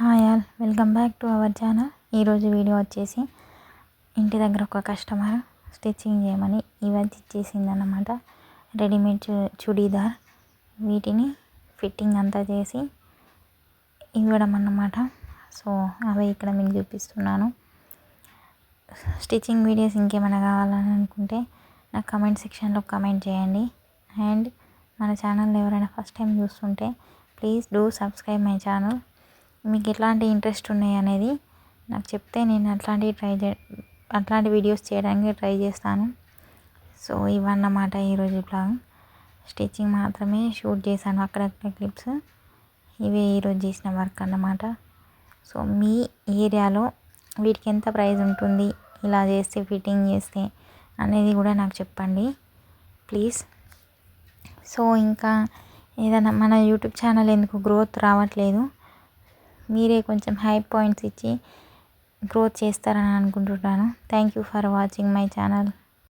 Hi all, welcome back to our channel. ఈరోజు video వచ్చేసి ఇంటి దగ్గర ఒక కస్టమర్ స్టిచ్చింగ్ చేయమని ఇవన్నీ ఇచ్చేసిందన్నమాట. రెడీమేడ్ చుడీదార్ వీటిని ఫిట్టింగ్ అంతా చేసి ఇవ్వడం అన్నమాట. సో అవి ఇక్కడ మీకు చూపిస్తున్నాను. స్టిచ్చింగ్ వీడియోస్ ఇంకేమైనా కావాలని అనుకుంటే నాకు కమెంట్ సెక్షన్లో కమెంట్ చేయండి. అండ్ మన ఛానల్ ఎవరైనా ఫస్ట్ టైం చూస్తుంటే please do subscribe my channel. మీకు ఎట్లాంటి ఇంట్రెస్ట్ ఉన్నాయి అనేది నాకు చెప్తే నేను అట్లాంటి వీడియోస్ చేయడానికి ట్రై చేస్తాను. సో ఇవన్నమాట ఈరోజు బ్లాగ్. స్టిచ్చింగ్ మాత్రమే షూట్ చేశాను, అక్కడక్కడ క్లిప్స్. ఇవే ఈరోజు చేసిన వర్క్ అన్నమాట. సో మీ ఏరియాలో వీటికి ఎంత ప్రైస్ ఉంటుంది, ఇలా చేస్తే ఫిట్టింగ్ చేస్తే అనేది కూడా నాకు చెప్పండి ప్లీజ్. సో ఇంకా ఏదైనా మన యూట్యూబ్ ఛానల్ ఎందుకు గ్రోత్ రావట్లేదు, మీరే కొంచెం హై పాయింట్స్ ఇచ్చి గ్రోత్ చేస్తారని అనుకుంటున్నాను. Thank you for watching my channel.